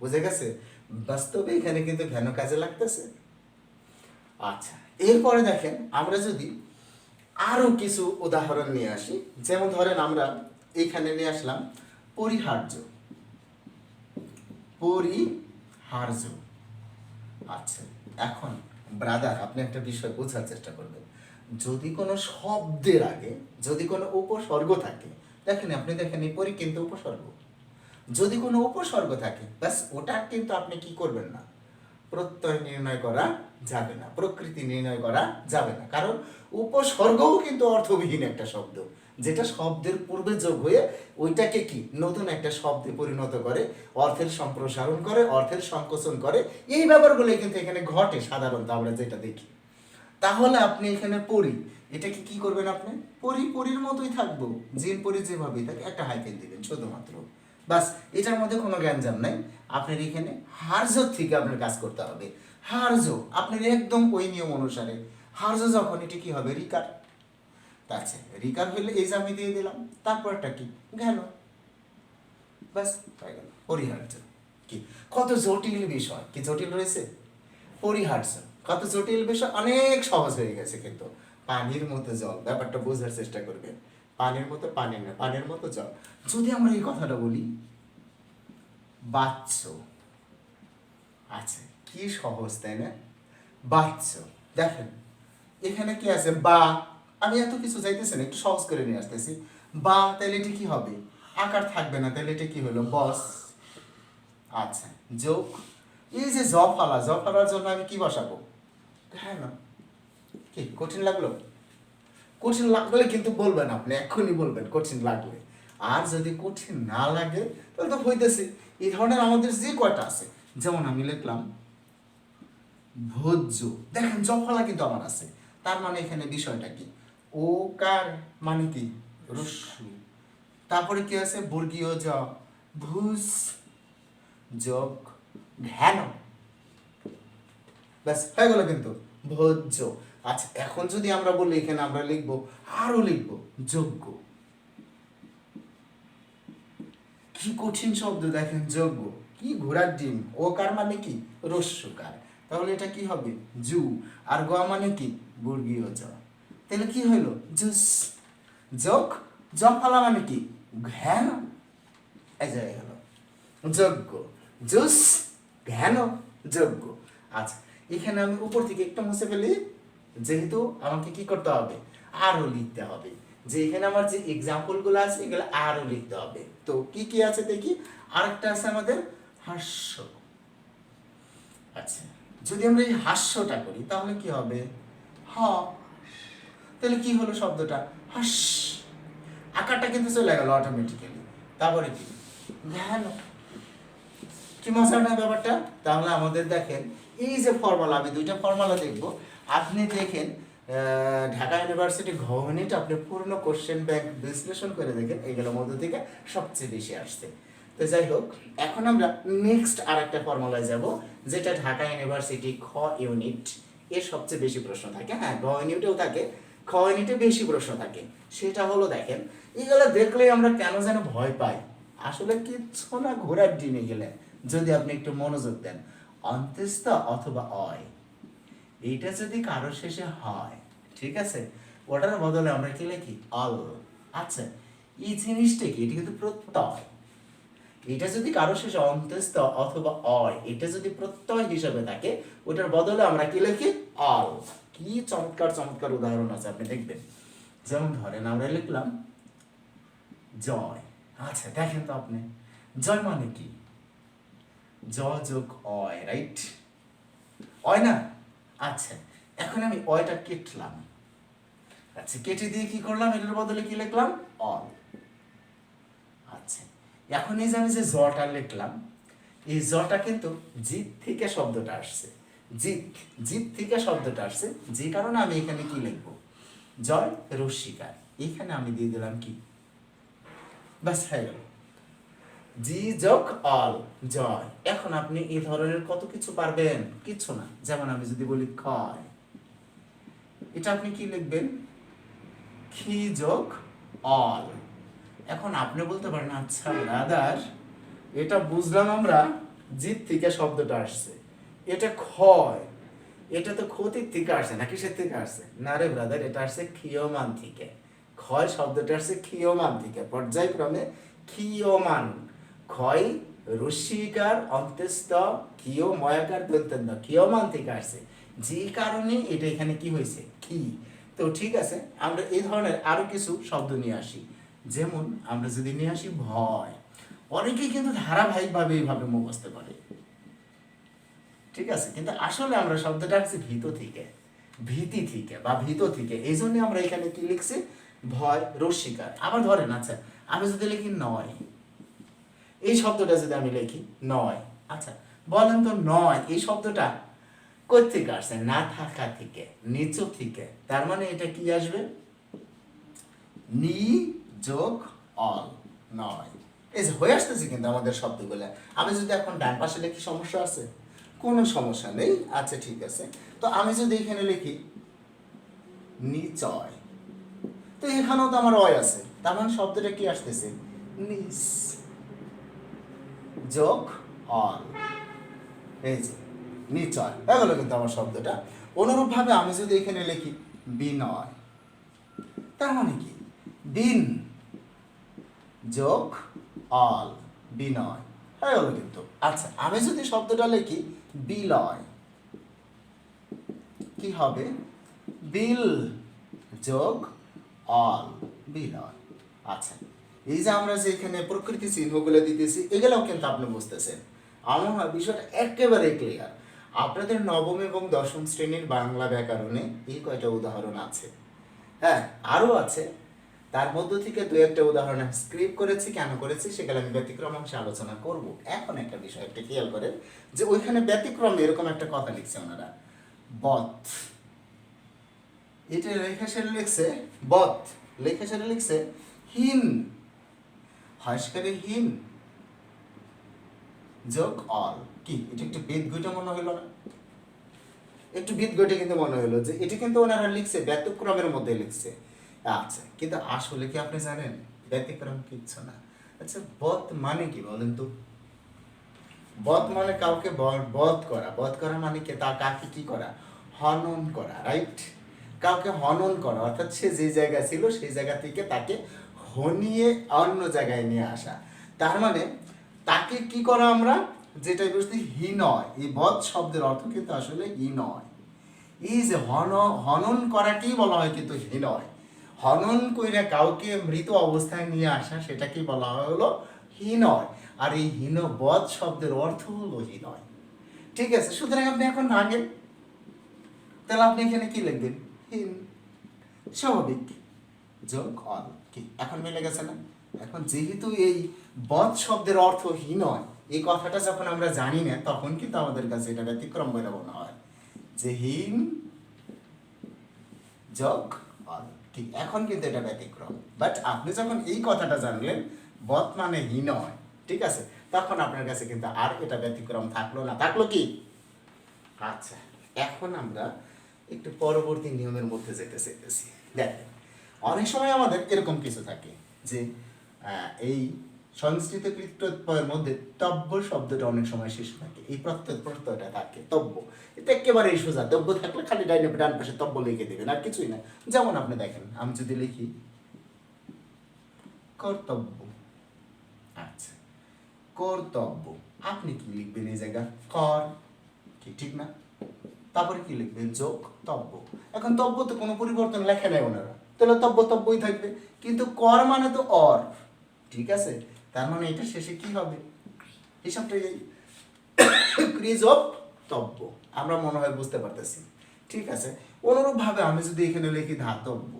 বুঝে গেছে বাস্তবে এখানে কিন্তু ঘ্যান কাজে লাগতেছে। আচ্ছা, এরপরে দেখেন আমরা যদি আরো কিছু উদাহরণ নিয়ে আসি, যেমন ধরেন আমরা এইখানে নিয়ে আসলাম পরিহার্য, পরিহার্য। আচ্ছা, এখন ব্রাদার আপনি একটা বিষয় বোঝার চেষ্টা করবেন, যদি কোনো শব্দের আগে যদি কোনো উপসর্গ থাকে, দেখেন আপনি দেখেন এই পরি কিন্তু উপসর্গ, যদি কোনো উপসর্গ থাকে ব্যাস ওটা কিন্তু আপনি কি করবেন না, প্রত্যয় নির্ণয় করা যাবে না, প্রকৃতি নির্ণয় করা যাবে না, কারণ উপসর্গও কিন্তু অর্থবিহীন একটা শব্দ, যেটা শব্দের পূর্বে যোগ হয়ে ওইটাকে কি নতুন একটা শব্দে পরিণত করে, অর্থের সম্প্রসারণ করে, অর্থের সংকোচন করে, এই ব্যাপারগুলো কিন্তু এখানে ঘটে সাধারণত আমরা যেটা দেখি। তাহলে আপনি এখানে পরি, এটাকে কি করবেন আপনি পরির মতোই থাকবো, জিন পরি যেভাবেই থাকে, একটা হাইফেন দিবেন শুধুমাত্র, বাস। এটার মধ্যে কোনো জ্ঞানজাম নাই। আপনার এখানে হার্য থেকে আপনার কাজ করতে হবে, হার্য আপনার একদম ওই নিয়ম অনুসারে, হার্য যখন এটি কি হবে রিকার, আচ্ছা রিকার হইলে এই যে আমি দিয়ে দিলাম, তারপরটা কি গেল, বাস হয়ে গেল পরিহার্য। কি কত জটিল বিষয়, কি জটিল রয়েছে পরিহার্য, কত জটিল বিষয়, অনেক সহজ হয়ে গেছে কিন্তু। পানির মতো জল, ব্যাপারটা বোঝার চেষ্টা করবেন, পানির মতো পানি না, পানির মতো জল। যদি আমরা এই কথাটা বলি বাচ্চ, আচ্ছা কি সহজ তাই না? বাচ্চ, দেখেন এখানে কি আছে বা, আমি এত কিছু চাইতেছি না, একটু সহজ করে নিয়ে আসতেছি। বা তাহলে এটা কি হবে, আকার থাকবে না, তাহলে এটা কি হলো বস। আচ্ছা, যোগ এই যে জ ফালার জন্য আমি কি বসাবো, হ্যাঁ না, কি কঠিন লাগলো? কঠিন লাগলে কিন্তু বলবেন, আপনি এক্ষুনি বলবেন কঠিন লাগলে। আর যদি কঠিন না লাগে তাহলে তো হইতেছে। এই ধরনের আমাদের যে কয়টা আছে, যেমন আমি লিখলাম ভোজ্য, দেখেন জফলা কিন্তু আমার আছে, তার মানে এখানে বিষয়টা কি, ও কার মানে কি রস্যু, তারপরে কি আছে বর্গীয় জ, ভুস যোগ ধ্যান, ব্যাস হয়ে গেল কিন্তু ভোজ্য। আচ্ছা, এখন যদি আমরা বলি এখানে আমরা লিখবো, আরো লিখবো যোগ্য। কি কঠিন শব্দ দেখেন, যোগ্য, কি ঘোড়ার ডিম, ও কার মানে কি রস্যকার, তাহলে এটা কি হবে জু, আর গ মানে কি বর্গীয় জ, তাহলে কি হইলো জুস। যোগ জফলা মানে কি ঘ্যান, এই যে হলো যোগ্য, জুস ঘ্যান যোগ্য। আচ্ছা, এখানে আমি উপর থেকে একটু মুছে ফেলি, যেহেতু আমাকে কি করতে হবে আরো লিখতে হবে, যে এখানে আমার যে এক্সাম্পল গুলো আছে এগুলো আরো লিখতে হবে। তো কি কি আছে দেখি, আরেকটা আছে আমাদের হাস্য। আচ্ছা, যদি আমরা এই হাস্যটা করি তাহলে কি হবে হ, তাহলে কি হলো শব্দটা হাস, আকারটা কিন্তু চলে গেল অটোমেটিক্যালি। তারপরে কি ধ্যান, কি মজার না ব্যাপারটা। তাহলে আমাদের দেখেন এই যে ফর্মুলা, আমি দুইটা ফর্মুলা দেখব, আপনি দেখেন ঢাকা ইউনিভার্সিটি ঘ ইউনিট আপনি পূর্ণ কোশ্চেন ব্যাংক বিশ্লেষণ করে দেখেন, এগুলোর মধ্যে থেকে সবচেয়ে বেশি আসছে। তো যাই হোক, এখন আমরা নেক্সট আর একটা ফর্মুলায় যাব, যেটা ঢাকা ইউনিভার্সিটি খ ইউনিট এর সবচেয়ে বেশি প্রশ্ন থাকে। হ্যাঁ, ঘ ইউনিটেও থাকে, খ ইউনিটে বেশি প্রশ্ন থাকে। সেটা হলো দেখেন, এগুলো দেখলে আমরা কেন যেন ভয় পাই, আসলে কিচ্ছু না, ঘোড়ার ডিমে গেলে যদি আপনি একটু মনোযোগ দেন, অন্ত্যেস্ত অথবা অয়, এইটা যদি কারোর শেষে হয়, ঠিক আছে, ওটার বদলে আমরা কি লিখি অল। আচ্ছা, এই জিনিসটা কি, এটা কিন্তু প্রত্যয়, এটা যদি কারোর শেষে অন্ত্যেস্ত অথবা অয়, এটা যদি প্রত্যয় হিসাবে থাকে, ওটার বদলে আমরা কি লিখি অল। কি চমৎকার চমৎকার উদাহরণ আছে, আপনি দেখবেন। যেমন ধরেন আমরা লিখলাম জয়। আচ্ছা, দেখেন তো আপনি, জয় মানে কি জ যোগ অয়, রাইট, অয় না। আচ্ছা, এখন আমি অয়টা কেটলাম, আচ্ছা কেটে দিয়ে কি করলাম, এটার বদলে কি লিখলাম অল। আচ্ছা, এখন এই যে আমি যে জটা লিখলাম, এই জটা কিন্তু জিত থেকে শব্দটা আসছে, জিত, জিত থেকে শব্দটা আসছে, যে কারণে আমি এখানে কি লিখবো জয় রস্যিকার, এখানে আমি দিয়ে দিলাম কি, ব্যাস হয়ে গেল জি যোগ অল জয়। এখন আপনি এই ধরনের কত কিছু পারবেন, কিছু না। যেমন আমি যদি বলি ক্ষয়, এটা আপনি কি লিখবেন খি যোগ অল। এখন আপনি বলতে পারেন আচ্ছা ব্রাদার, এটা বুঝলাম আমরা জিত থেকে শব্দটা আসছে, এটা ক্ষয়, এটা তো ক্ষতির থেকে আসছে না, কিসের থেকে আসছে, না রে ব্রাদার, এটা আসছে ক্ষীয়মান থেকে। ক্ষয় শব্দটা আসছে ক্ষীয়মান থেকে, পর্যায়ক্রমে ক্ষীয়মান, ক্ষয় রস্যিকার অন্ত্যেস্ত ক্ষীয় ময়াকার দন্তন্য, ক্ষীয়মান থেকে আসছে, যে কারণে এটা এখানে কি হয়েছে কি। তো ঠিক আছে, আমরা এই ধরনের আরো কিছু শব্দ নিয়ে আসি। যেমন আমরা যদি নিয়ে আসি ভয়, অনেকেই কিন্তু ধারাবাহিকভাবে এইভাবে মুখস্থ করে, ঠিক আছে, কিন্তু আসলে আমরা শব্দটা আসছে ভীত থেকে, ভীতি থেকে বা ভীত থেকে, এই জন্য আমরা এখানে কি লিখছি ভয় রস্যিকার। আবার ধরেন, আচ্ছা আমি যদি লিখি নয়, এই শব্দটা যদি আমি লিখি নয়, আচ্ছা বলেন তো নয় এই শব্দটা কই থেকে আসছে, না থাকা থেকে, নিচু থেকে, তার মানে এটা কি আসবে নি যোগ অল, নয়। এই যে হয়ে আসতেছে কিন্তু আমাদের শব্দগুলো। আমি যদি এখন ডান পাশে লিখি, সমস্যা আছে? কোনো সমস্যা নেই। আচ্ছা ঠিক আছে, তো আমি যদি এখানে লিখি নিচয়, তো এখানেও তো আমার অয় আছে, তার মানে শব্দটা কি আসতেছে নিস যোগ অল, এই যে নিচয় হয়ে গেল কিন্তু আমার শব্দটা। অনুরূপভাবে আমি যদি এখানে লিখি বিনয়, তার মানে কি বিন যোগ অল, বিনয় হয়ে গেল কিন্তু। আচ্ছা, আমি যদি শব্দটা লিখি বিলয়, কি হবে বিল যোগ অল, বিলয়। আচ্ছা, এই যে আমরা যে এখানে প্রকৃতি চিহ্নগুলো দিতেছি এগুলোও কিন্তু আপনি বুঝতেছেন। আমার হয় বিষয়টা একেবারে ক্লিয়ার। আপনাদের নবম এবং দশম শ্রেণীর বাংলা ব্যাকরণে এই কয়টা উদাহরণ আছে। হ্যাঁ, আরও আছে, তার মধ্য থেকে দু একটা উদাহরণ স্ক্রিপ্ট করেছি। কেন করেছি সেগুলো আমি ব্যতিক্রম অংশে আলোচনা করব। এখন একটা বিষয় একটা খেয়াল করেন যে ওইখানে ব্যতিক্রমে এরকম একটা কথা লিখছে ওনারা, বত। এটা লেখা সেরে লিখছে বত, লেখা সেরে লিখছে হিন, হাসকারে হিন যোগ অল। কি এটা একটু বেদ গইটা মনে হলো না? একটু বিদ গইটা কিন্তু মনে হলো যে এটা কিন্তু ওনারা লিখছে ব্যতিক্রমের মধ্যে লিখছে। আচ্ছা, কিন্তু আসলে কি আপনি জানেন ব্যতিক্রম কিচ্ছু না। আচ্ছা, বধ মানে কি বলেন তো? বধ মানে কাউকে বধ করা। বধ করা মানে কি? তা কাকে কি করা? হনন করা, রাইট? কাউকে হনন করা, অর্থাৎ সে যে জায়গায় ছিল সেই জায়গা থেকে তাকে হনিয়ে অন্য জায়গায় নিয়ে আসা। তার মানে তাকে কি করা আমরা যেটা বুঝতে হীনয়। এই বধ শব্দের অর্থ কিন্তু আসলে হীনয়। এই যে হনন করাকেই বলা হয় কিন্তু হীনয়। হনন কইরা কাউকে মৃত অবস্থায় নিয়ে আসা সেটাকেই বলা হয় হলো হীনয়। আর এই হীনবধ শব্দের অর্থ হলো হীনয়। ঠিক আছে, সুতরাং আপনি এখন ভাঙেন, তাহলে আপনি এখানে কি লিখবেন? হীন, স্বাভাবিক, যোগ অল। কি এখন মিলে গেছে না? এখন যেহেতু এই বধ শব্দের অর্থ হীনয়, এই কথাটা যখন আমরা জানি না তখন কিন্তু আমাদের কাছে এটা ব্যতিক্রম বলে মনে হয় যে হীন যোগ অল। ঠিক এখন কিন্তু এটা ব্যতিক্রম। বাট আপনি যখন এই কথাটা জানলেন বধ মানে হীনয়, ঠিক আছে, তখন আপনার কাছে কিন্তু আর এটা ব্যতিক্রম থাকলো না। থাকলো কি? আচ্ছা, এখন আমরা একটু পরবর্তী নিয়মের মধ্যে যেতে চাইতেছি। দেখেন, অনেক সময় আমাদের এরকম কিছু থাকে যে এই সংস্কৃত কৃত প্রত্যয়ের মধ্যে তব্য শব্দটা অনেক সময় শেষ থাকে। এই প্রত্যয়টা থাকে তব্য। এটা একেবারেই সোজা। তব্য থাকলে খালি ডান পাশে তব্য লিখে দেবেন, আর কিছুই না। যেমন আপনি দেখেন, আমি যদি লিখি কর্তব্য, আচ্ছা, কর্তব্য, আপনি কি লিখবেন এই জায়গা? কর, কি ঠিক না? তারপরে কি লিখবেন? যোগ তব্য। এখন তব্য তো কোনো পরিবর্তন লেখা নেই ওনারা, তাহলে তব্য তব্যই থাকবে। কিন্তু কর মানে তো অর, ঠিক আছে, তার মানে এটা শেষে কি হবে? হিসাবটা এই ক্রিজ অফ তব্য। আমরা মনে হয় বুঝতে পারতেছি, ঠিক আছে। অনুরূপভাবে আমি যদি এখানে লিখি ধাতব্য,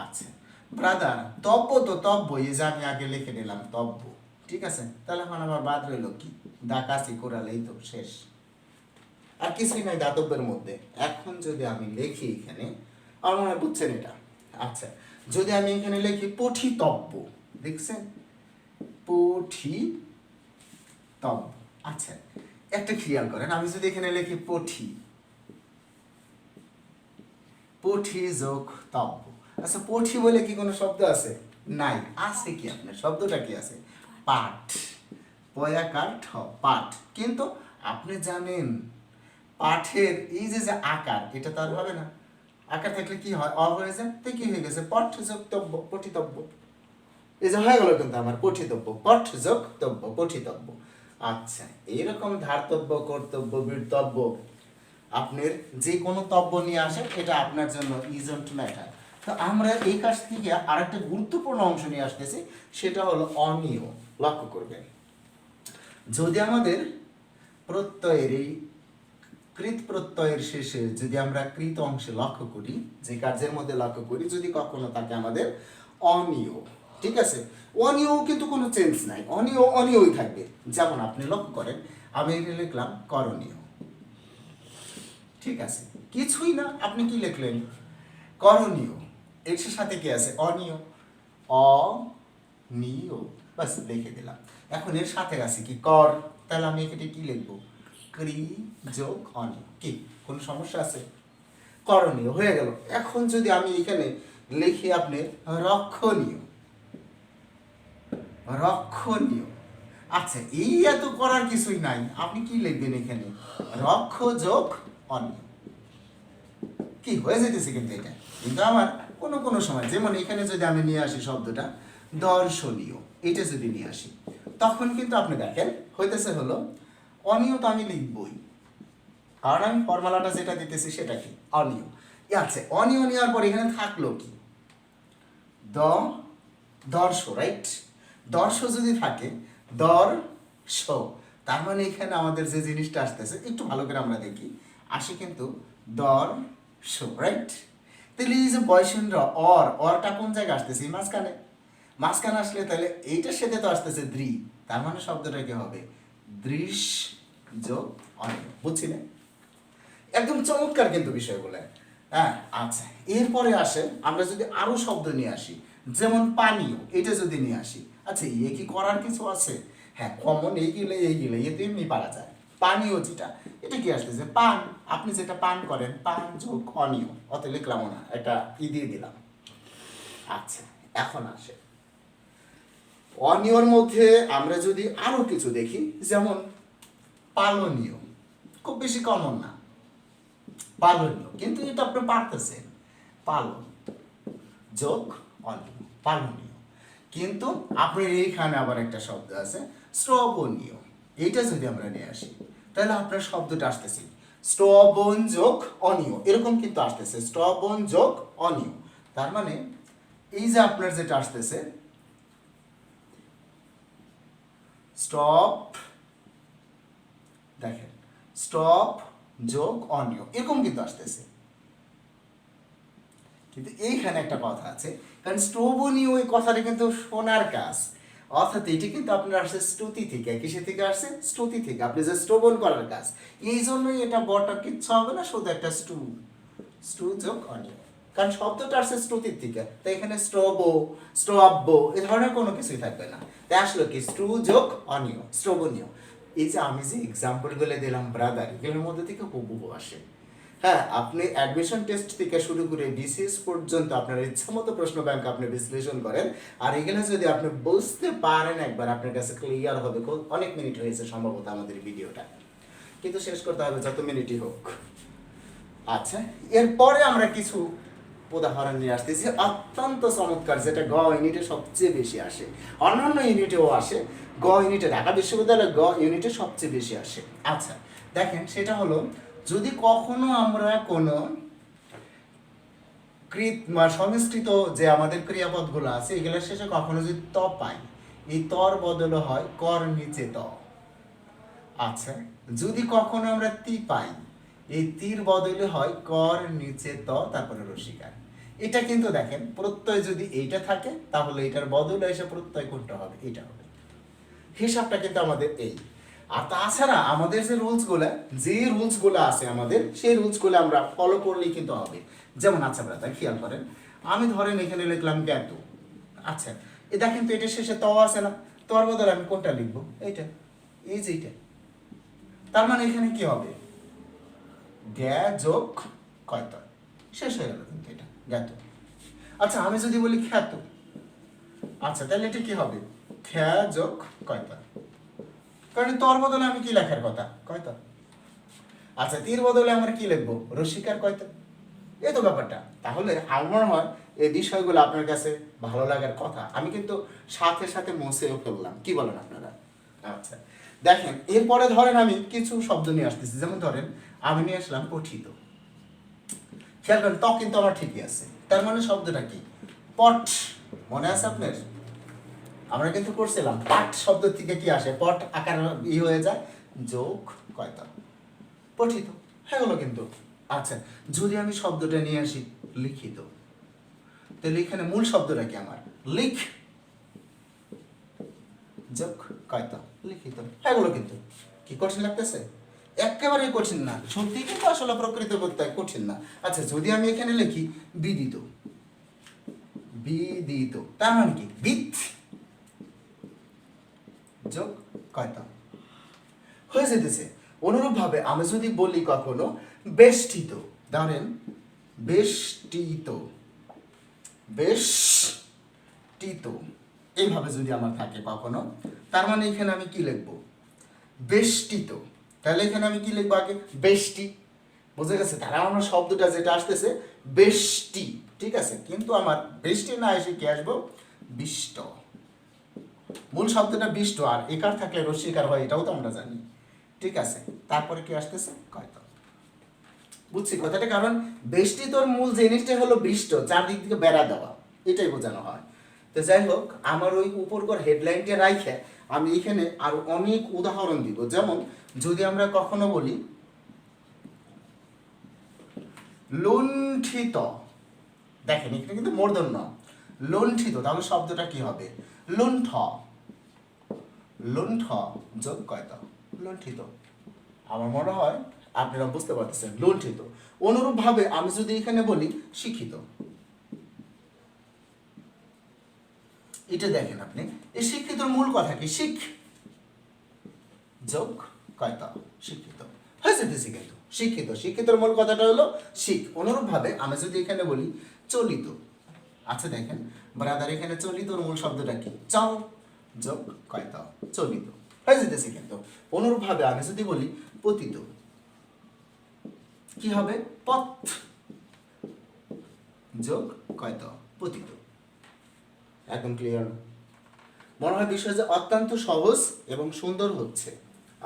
আচ্ছা ব্রাদার, তব্য তো তব্য, এই যে আমি আগে লিখে নিলাম তব্য, ঠিক আছে। তাহলে এখন আমার বাদ রইল কি? দাকাশি কোরালেই তো শেষ, আর কিছুই নাই দাতব্যের মধ্যে। এখন যদি আমি লিখি এখানে, আমার মনে হয় বুঝছেন এটা। আচ্ছা, যদি আমি এখানে লিখি পঠিতব্য, দেখছেন? পঠিতব্য। আচ্ছা, একটা খেয়াল করেন, আমি যদি এখানে লিখি পঠি, পঠি যোগ তব্য। আচ্ছা, পঠি বলে কি কোনো শব্দ আছে? নাই। আছে কি আপনার? শব্দটা কি আছে? পাঠ, পয়াকার ঠ, পাঠ। কিন্তু আপনি জানেন পাঠের এই যে যে আকার, এটা তো আর হবে না। আকার থাকলে কি হয়? অ হয়ে যায়। তো কি হয়ে গেছে? পঠ যোগ তব্য, পঠিতব্য। এই যে হয়ে গেল কিন্তু আমার পঠিতব্য, পঠ যোগ তব্য, পঠিতব্য। আচ্ছা, এইরকম ধার্তব্য, কর্তব্য, বীরতব্য, আপনার যে কোনো তব্য নিয়ে আসেন, এটা আপনার জন্য ইজন্ট ম্যাটার। তো আমরা এই কাজ থেকে আরেকটা গুরুত্বপূর্ণ অংশ নিয়ে আসতেছি, সেটা হলো অনিয়। লক্ষ্য করবেন, যদি আমাদের প্রত্যয়ের এই কৃত প্রত্যয়ের শেষে যদি আমরা কৃত অংশে লক্ষ্য করি, যে কার্যের মধ্যে লক্ষ্য করি, যদি কখনো থাকে আমাদের অনিয়, ঠিক আছে, অনিয় কিন্তু কোনো চেঞ্জ নাই, অনিয় অনিয়ই থাকবে। যেমন আপনি লক্ষ্য করেন, আমি এটা লিখলাম করণীয়, ঠিক আছে, কিছুই না। আপনি কি লিখলেন? করণীয়। এর সাথে কি আছে? অনিয়, অনিয়, বাস লিখে দিলাম। এখন এর সাথে আছে কি? কর। তাহলে আমি এখানে কি লিখবো? ক্রি যোগ অনিয়। কি কোনো সমস্যা আছে? করণীয় হয়ে গেল। এখন যদি আমি এখানে লিখি আপনি রক্ষণীয়, রক্ষণীয়, আচ্ছা, এই এত করার কিছুই নাই। আপনি কি লিখবেন এখানে? রক্ষ যোগ অনিয়। কি হয়ে যেতেছে কিন্তু এটা। কিন্তু আমার কোনো কোনো সময়, যেমন এখানে যদি আমি নিয়ে আসি শব্দটা দর্শনীয়, এটা যদি নিয়ে আসি, তখন কিন্তু আপনি দেখেন হইতেছে হলো অনিয়ত আমি লিখবই, কারণ আমি ফর্মুলাটা যেটা দিতেছি সেটা কি অনিয়। আচ্ছা, অনিয় নেওয়ার পর এখানে থাকলো কি দর্শ, রাইট? দর্শ যদি থাকে দর্শ, তার মানে এখানে আমাদের যে জিনিসটা আসতেছে একটু ভালো করে আমরা দেখি, আসে কিন্তু দর্শ, রাইট? তাহলে এই যে বয়সেন্দ্র অরটা কোন জায়গায় আসতেছে? মাঝখানে। মাঝখানে আসলে তাহলে এইটার সাথে তো আসতেছে দ্রি, তার মানে শব্দটা কি হবে? দৃশ যোগ অনিয়। বুঝছি না? একদম চমৎকার কিন্তু বিষয়গুলো। হ্যাঁ, আচ্ছা, এরপরে আসে আমরা যদি আরো শব্দ নিয়ে আসি, যেমন পানীয়, এটা যদি নিয়ে আসি, আচ্ছা এ কি করার কিছু আছে? হ্যাঁ, কমন এইগুলো এ তো এমনি পারা যায়। পানীয় যেটা, এটা কি আসতেছে? পান। আপনি যেটা পান করেন, পান যোগ অনিয়, অত লিখলাম না, এটা দিয়ে দিলাম। আচ্ছা, এখন আসে অনিয়র মধ্যে আমরা যদি আরো কিছু দেখি, যেমন পালনীয়, খুব বেশি কমন না, পালনীয়, কিন্তু এটা আপনি পারতেছেন। পালন যোগ অনিয়, পালনীয়। কিন্তু আপনার এইখানে আবার একটা শব্দ আছে শ্রবণীয়, এইটা যদি আমরা নিয়ে আসি তাহলে আপনার শব্দটা আসতেছে শ্রবণ যোগ অনিয়, এরকম কিন্তু আসতেছে শ্রবণ যোগ অনিয়। তার মানে এই যে আপনার যেটা আসতেছে স্টপ, দেখেন স্টপ যোগ অনিয়, এরকম কিন্তু আসতেছে। কিন্তু এইখানে একটা কথা আছে, কারণ শ্রবণীয় ওই কথাটা কিন্তু শোনার কাজ, অর্থাৎ এটি কিন্তু আপনার আসছে শ্রুতি থেকে। কিসে থেকে আসছে? শ্রুতি থেকে। আপনি যে শ্রবণ করার কাজ, এই জন্যই এটা বটা কিচ্ছু হবে না, শুধু একটা স্টু যোগ অনিয়, কারণ শব্দটা আসছে শ্রুতির থেকে। তাই এখানে শ্রব্য এ ধরনের কোনো কিছুই থাকবে না। তাই আসলো কি স্টু যোগ অনিয়, শ্রবণীয়। এই যে আমি যে এক্সাম্পলগুলো দিলাম ব্রাদার, এগুলোর মধ্যে থেকে হুবহু আসে। হ্যাঁ, আপনি অ্যাডমিশন টেস্ট থেকে শুরু করে বিসিএস পর্যন্ত আপনার ইচ্ছামতো প্রশ্ন ব্যাংক আপনি বিশ্লেষণ করেন, আর এগুলো যদি আপনি বুঝতে পারেন একবার, আপনার কাছে ক্লিয়ার হবে। অনেক মিনিট হয়েছে সম্ভবত আমাদের ভিডিওটা, কিন্তু শেষ করতে হবে যত মিনিটই হোক। আচ্ছা, এরপরে আমরা কিছু উদাহরণ নিয়ে আসতেছি অত্যন্ত চমৎকার, যেটা গ ইউনিটে সবচেয়ে বেশি আসে, অন্যান্য ইউনিটেও আসে, গ ইউনিটে ঢাকা বিশ্ববিদ্যালয় গ ইউনিটে সবচেয়ে বেশি আসে। আচ্ছা দেখেন, সেটা হলো যদি কখনো আমরা কোনো সংস্কৃত যে আমাদের ক্রিয়াপদগুলো আছে, এগুলোর শেষে কখনো যদি ত পাই, এই তর বদলে হয় কর নিচে ত। আচ্ছা, যদি কখনো আমরা তি পাই, এই তীর বদলে হয় কর নিচে ত, তারপরে রসিকার। এটা কিন্তু দেখেন, প্রত্যয় যদি এইটা থাকে তাহলে এটার বদলে এসে প্রত্যয় কোনটা হবে? এটা হবে। হিসাবটা কিন্তু আমাদের এই। আর তাছাড়া আমাদের যে রুলসগুলো আছে আমাদের, সেই রুলসগুলো আমরা ফলো করলেই কিন্তু হবে। যেমন আচ্ছা ব্রাদার, খেয়াল করেন, আমি ধরেন এখানে লিখলাম জ্ঞাত। আচ্ছা, এ দেখেন তো এটার শেষে ত আছে না? তোর বদলে আমি কোনটা লিখবো? এইটা, এই যে এইটা। তার মানে এখানে কি হবে? জ্ঞা যোগ কয়ত, শেষ হয়ে গেল কিন্তু এটা জ্ঞাত। আচ্ছা, আমি যদি বলি খ্যাত, আচ্ছা তাহলে এটা কি হবে? খ্যা যোগ কয়ত, কারণ তোর বদলে আমি কি লেখার কথা? কয়ত। আচ্ছা, তীর বদলে আমরা কি লিখবো? রসিকার কয়ত। এই তো ব্যাপারটা। তাহলে আমার হয় এই বিষয়গুলো আপনার কাছে ভালো লাগার কথা। আমি কিন্তু সাথে সাথে মুছেও ফেললাম, কি বলেন আপনারা? আচ্ছা দেখেন, এরপরে ধরেন আমি কিছু শব্দ নিয়ে আসতেছি, যেমন ধরেন আমি নিয়ে আসলাম পঠিত। খেয়াল করেন, ত কিন্তু আমার ঠিকই আছে, তার মানে শব্দটা কি? পট। মনে আছে আপনার? আমরা কিন্তু করছিলাম পাঠ শব্দ থেকে কি আসে? পট আকার হয়ে যায় যোগ কয়তা, পঠিত হয়ে গেল কিন্তু। আচ্ছা, যদি আমি শব্দটা নিয়ে আসি লিখিত, তাহলে এখানে মূল শব্দটা কি আমার? লিখ যোগ কয়তা, লিখিত হয়ে গেল কিন্তু। কি কঠিন লাগতেছে? একেবারে কঠিন না, সত্যি কিন্তু আসলে প্রকৃত করতে কঠিন না। আচ্ছা, যদি আমি এখানে লিখি বিদিত, বিদিত তার মানে কি? বিদ যোগ কয়তা হয়ে যেতেছে। অনুরূপ ভাবে আমি যদি বলি কখনো বেষ্টিত, ধরেন বেষ্টিত, বেষ্টিত, এইভাবে যদি আমার থাকে কখনো, তার মানে এখানে আমি কি লিখবো? বেষ্টিত। তাহলে এখানে আমি কি লিখবো? আগে বেষ্টি, বুঝে গেছে? তারা আমার শব্দটা যেটা আসতেছে বেষ্টি, ঠিক আছে, কিন্তু আমার বেষ্টি না এসে কি আসবো? বিষ্ট। মূল শব্দটা বিষ্ট, আর একার থাকলে রস্যিকার হয়, এটাও তো আমরা জানি, ঠিক আছে। তারপরে কি আসতেছে? কয়ত। বুঝছি কথাটা, কারণ বেষ্টিতর মূল জিনিসটা হলো বিষ্ট, চারদিক থেকে বেড়া দেওয়া, এটাই বোঝানো হয়। তো যাই হোক, আমার ওই উপরকার হেডলাইনটা রাইখে আমি এখানে আরো অনেক উদাহরণ দিব। যেমন যদি আমরা কখনো বলি লুণ্ঠিত, দেখেন এখানে কিন্তু মূর্ধন্য লুণ্ঠিত, তাহলে শব্দটা কি হবে? লুণ্ঠ, লুণ্ঠ যোগ কয়তা লুণ্ঠিত। আমার মনে হয় আপনারা বুঝতে পারতেছেন, লুণ্ঠিত। অনুরূপভাবে আমি যদি এখানে বলি শিক্ষিত, এটা দেখেন আপনি, এই শিক্ষিতর মূল কথা কি? শিখ যোগ কয়তা শিক্ষিত হয়েছে দিছি, কিন্তু শিক্ষিত, শিক্ষিতর মূল কথাটা হলো শিখ। অনুরূপভাবে আমি যদি এখানে বলি চলিত, আচ্ছা দেখেন ব্রাদার, এখানে চলিতর মূল শব্দটা কি? চল যোগ কয়তা চলিত হয়ে যেতেছে। কিন্তু অনুরূপভাবে আমি যদি বলি পতিত, কি হবে? পথ যোগ কয়তা পতিত। একদম ক্লিয়ার? মনে হয় বিষয়টা অত্যন্ত সহজ এবং সুন্দর হচ্ছে।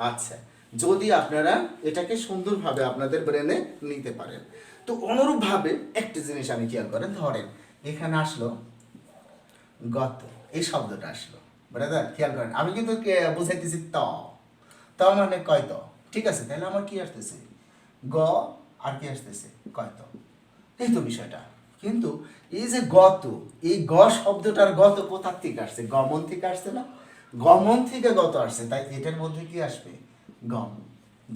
আচ্ছা, যদি আপনারা এটাকে সুন্দরভাবে আপনাদের ব্রেনে নিতে পারেন। তো অনুরূপভাবে একটা জিনিস আমি খেয়াল করেন, ধরেন এখানে আসলো গত, এই শব্দটা আসলো, ব্রাদার খেয়াল করেন, আমি কিন্তু বুঝাইতেছি ত, ত মানে কয় ত, ঠিক আছে? তাহলে আমার কি আসতেছে? গ, আর কি আসতেছে? কয় ত, এই তো বিষয়টা। কিন্তু এই যে গত, এই গ শব্দটার গত কোথার থেকে আসছে? গমন থেকে আসছে না? গমন থেকে গত আসছে, তাই এটার মধ্যে কি আসবে? গম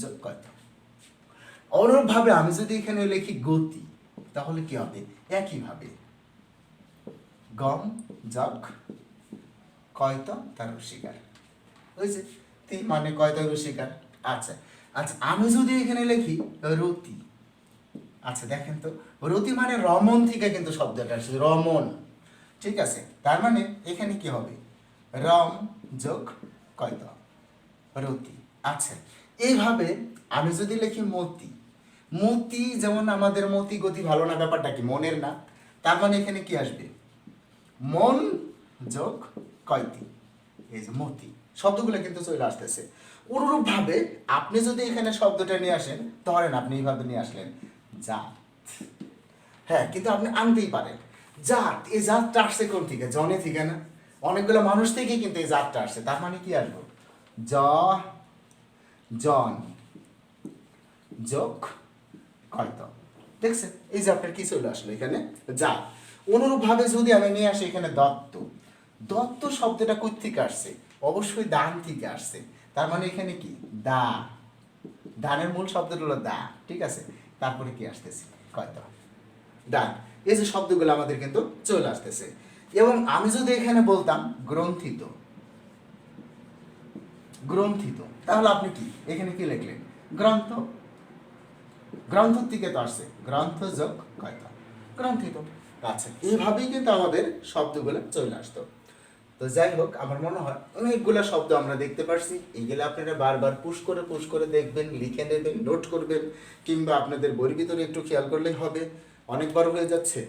যোগ কত। অনুরূপভাবে আমি যদি এখানে লিখি গতি, তাহলে কি হবে? একইভাবে গম যোগ কয়ত তার রসিকার, ওই যে তি মানে কয়ত রসিকার। আচ্ছা আচ্ছা, আমি যদি এখানে লিখি রতি, আচ্ছা দেখেন তো, রতি মানে রমন থেকে কিন্তু শব্দটা আসছে, রমন, ঠিক আছে? তার মানে এখানে কি হবে? রম যোগ কয়ত রতি। আচ্ছা, এইভাবে আমি যদি লিখি মতি, মতি যেমন আমাদের মতি গতি ভালো না, ব্যাপারটা কি? মনের না? তার মানে এখানে কি আসবে? মন যোগ কয়তি, এই যে মতি, শব্দগুলো কিন্তু চলে আসতেছে। অনুরূপভাবে আপনি যদি এখানে শব্দটা নিয়ে আসেন, ধরেন আপনি এইভাবে নিয়ে আসলেন জাত, হ্যাঁ, কিন্তু আপনি আনতেই পারেন জাত। এই জাতটা আসছে কোন থেকে? জনে থেকে না? অনেকগুলো মানুষ থেকে কিন্তু এই জাতটা আসছে, তার মানে কি আসবো? জ জন যোগ কয়ত, দেখছেন? এই যে আপনার কি চলে আসলো এখানে? জাত। অনুরূপভাবে যদি আমি নিয়ে আসি এখানে দত্ত, দত্ত শব্দটা কই থেকে আসছে? অবশ্যই দান থেকে আসছে, তার মানে এখানে কি? দা, দানের মূল শব্দটা হলো দা, ঠিক আছে? তারপরে কি আসতেছে? কয়ত দান। এই যে শব্দগুলো আমাদের কিন্তু চলে আসতেছে। এবং আমি যদি এখানে বলতাম গ্রন্থিত, গ্রন্থিত, তাহলে আপনি কি এখানে কি লিখলেন? গ্রন্থ, গ্রন্থ থেকে তো আসছে, গ্রন্থ যোগ কয়ত গ্রন্থিত। আচ্ছা, এইভাবেই কিন্তু আমাদের শব্দগুলো চলে আসতো। তো যাই হোক, আমার মনে হয় অনেকগুলো শব্দ আমরা দেখতে পারছি। এইগুলো আপনারা বারবার পুশ করে দেখবেন, লিখে নেবেন, নোট করবেন, কিংবা আপনাদের বইয়ের ভিতরে একটু খেয়াল করলেই হবে। অনেকবার হয়ে যাচ্ছে,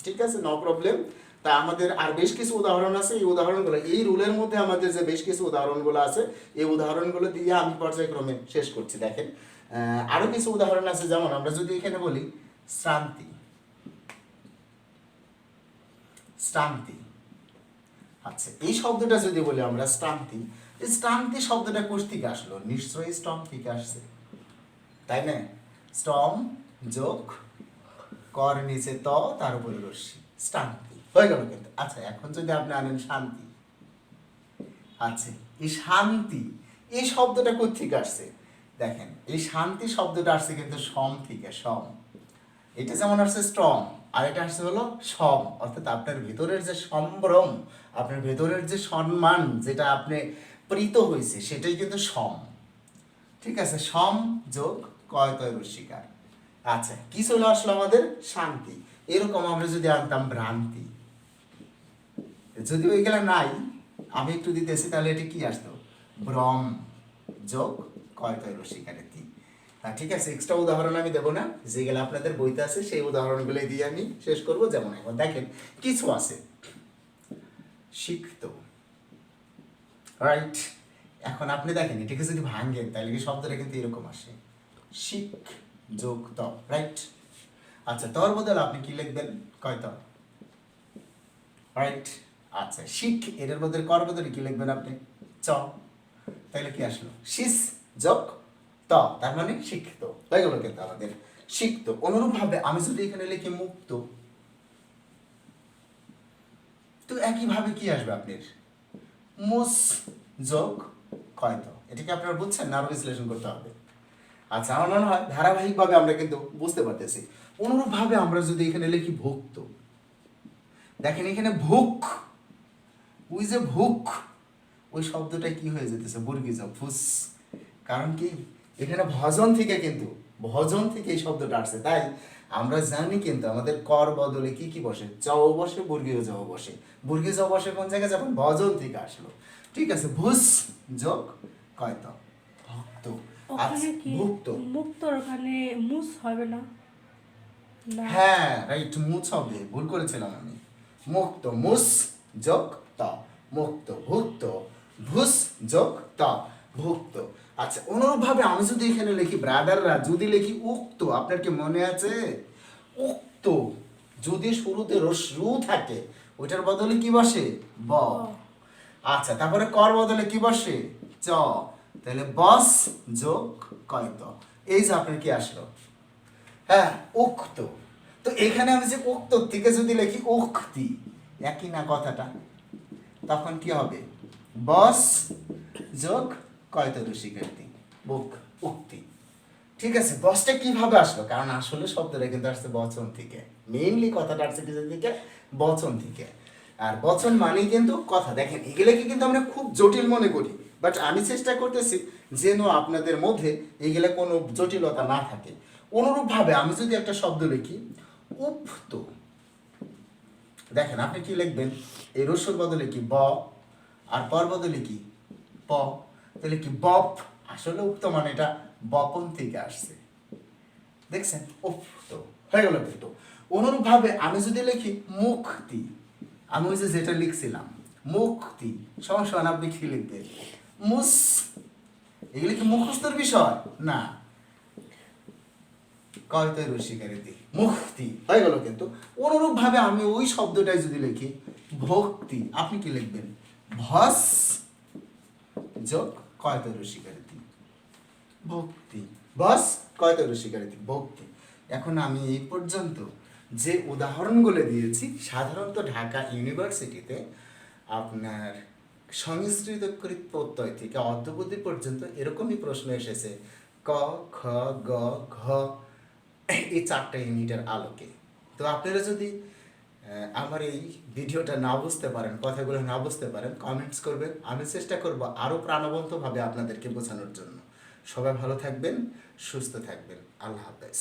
ঠিক আছে, নো প্রবলেম। তা আমাদের আর বেশ কিছু উদাহরণ আছে, এই উদাহরণগুলো, এই রুলের মধ্যে আমাদের যে বেশ কিছু উদাহরণগুলো আছে, এই উদাহরণগুলো দিয়ে আমি পর্যায়ক্রমে শেষ করছি। দেখেন আরো কিছু উদাহরণ আছে, যেমন আমরা যদি এখানে বলি শ্রান্তি, শ্রান্তি, আচ্ছা এই শব্দটা যদি বলি আমরা শ্রান্তি, এই শ্রান্তি শব্দটা কোথা থেকে আসলো? নিশ্চয়ই স্টম থেকে আসছে, তাই না? স্টম যোগ কর নিচে ত, তার উপরে রশ্মি, শ্রান্তি হয়ে গেল কিন্তু। আচ্ছা, এখন যদি আপনি আনেন শান্তি, আচ্ছা এই শান্তি, এই শব্দটা কোথা থেকে আসছে? দেখেন এই শান্তি শব্দটা আসছে কিন্তু সম থেকে, সম। এটা যেমন আসছে স্ট্রং, আর এটা আসছে হলো সম, অর্থাৎ আপনার ভেতরের যে সম্ভ্রম, আপনার ভেতরের যে সম্মান, যেটা আপনি প্রীত হয়েছে, সেটাই কিন্তু সম, ঠিক আছে? সম যোগ কয়তয় রস্বীকার। আচ্ছা, কি চলে আসলো আমাদের? শান্তি। এরকম আমরা যদি আনতাম ভ্রান্তি, যদি ওইগুলা নাই, আমি একটু দিতেছি, তাহলে এটা কি আসতো? ভ্রম যোগ কয়তয় রস্বীকারের তি। ঠিক আছে, এক্সট্রা উদাহরণ আমি দেবো না, যেগুলো আপনাদের বইতে আছে সেই উদাহরণগুলো দিয়ে আমি শেষ করব। যেমন এখন দেখেন কিছু আছে, শিখতো, রাইট, এখন আপনি দেখেন এটাকে যদি ভাঙেন তাহলে কি শব্দটা কিন্তু এরকম আসে, শিখ যোগ ত, রাইট? আচ্ছা, তর বদলে আপনি কি লিখবেন? কয় ত, রাইট? আচ্ছা, শিখ এটার বদলে কর বদলে কি লিখবেন আপনি? চ। তাহলে কি আসলো? শিস যোগ ত, তার মানে শিখতো, হয়ে গেল কিন্তু আমাদের শিখতো। অনুরূপভাবে আমি যদি এখানে লিখি মুক্ত, তো একইভাবে কি আসবে আপনার? মুস যোগ কয়তো। এটা কি আপনারা বুঝছেন না আরো বিশ্লেষণ করতে হবে? আচ্ছা, আমার মনে হয় ধারাবাহিকভাবে আমরা কিন্তু বুঝতে পারতেছি। অনুরূপভাবে আমরা যদি এখানে লিখি ভুক্ত, দেখেন এখানে ভুক, ওই যে ভুক, ওই শব্দটা কি হয়ে যেতেছে? বর্গীজ ফুস। কারণ কি এখানে ভজন থেকে কিন্তু, ভজন থেকে এই শব্দটা আসছে। তাই আমরা জানি কিন্তু আমাদের কর বদলে কি কি বসে? চ বসে, বর্গীয় জ বসে। বর্গীয় জ বসে কোন জায়গায়? যখন ভজন থেকে আসলো। ঠিক আছে, ভুস যোগ কয়তো, ভক্ত। ওখানে কি ভুক্ত, মুক্তর ওখানে মুস হবে না? না। হ্যাঁ রাইট, মুছ হবে, ভুল করেছিলাম আমি। মুক্ত, মুস যোগ ত, মুক্ত। ভুক্ত, ভুস যোগ ত, ভুক্ত। আচ্ছা, অনুরূপভাবে আমি যদি এখানে লিখি ব্রাদাররা, যদি লিখি উক্ত, আপনার কি মনে আছে? উক্ত যদি শুরুতে রু থাকে, ওইটার বদলে কি বসে? ব। আচ্ছা, তারপরে কর বদলে কি বসে? চ। তাহলে বস যোগ কয়ত, এই যে আপনার কি আসলো? হ্যাঁ, উক্ত। তো এখানে আমি যে উক্ত থেকে যদি লিখি উক্তি, একই না কথাটা? তখন কি হবে? বস যোগ কয়তো শিক্ষার্থী, বুক, উক্তি। ঠিক আছে, বসটা কিভাবে আসলো? কারণ আসলে শব্দটা কিন্তু আসছে বচন থেকে, মেইনলি কথাটা আসছে কিছু থেকে, বচন থেকে। আর বচন মানেই কিন্তু কথা। দেখেন এগুলোকে কিন্তু আমরা খুব জটিল মনে করি, বাট আমি চেষ্টা করতেছি যেন আপনাদের মধ্যে এগুলো কোনো জটিলতা না থাকে। অনুরূপভাবে আমি যদি একটা শব্দ লিখি উপত, দেখেন আপনি কি লিখবেন? এই রস্যর বদলে কি ব, আর পর বদলে কি প, তাহলে কি বপ। আসলে উক্ত মানে এটা বপন থেকে আসছে, দেখছেন? উক্ত হয়ে গেল কিন্তু। অনুরূপভাবে আমি যদি লিখি মুক্তি, আমি ওই যে যেটা লিখছিলাম মুক্তি সমান সমান আপনি কি লিখবেন? মুস। এগুলি কি মুখস্থর বিষয় না, কয়তো রসিকারিতি, মুক্তি হয়ে গেল কিন্তু। অনুরূপ ভাবে আমি ওই শব্দটাই যদি লিখি ভক্তি, আপনি কি লিখবেন? ভস যোগ কয়তো রসিকারিতি, ভক্তি। বস কয়তো রসিকারিতি, ভক্তি। এখন আমি এই পর্যন্ত যে উদাহরণগুলো দিয়েছি, সাধারণত ঢাকা ইউনিভার্সিটিতে আপনার সংস্কৃতকৃত প্রত্যয় থেকে অর্ধবুদ্ধি পর্যন্ত এরকমই প্রশ্ন এসেছে, ক, খ, গ, ঘ, এই 4টা ইউনিটের আলোকে। তো আপনারা যদি আমার এই ভিডিওটা না বুঝতে পারেন, কথাগুলো না বুঝতে পারেন, কমেন্টস করবেন, আমি চেষ্টা করব আরও প্রাণবন্তভাবে আপনাদেরকে বোঝানোর জন্য। সবাই ভালো থাকবেন, সুস্থ থাকবেন, আল্লাহ হাফেজ।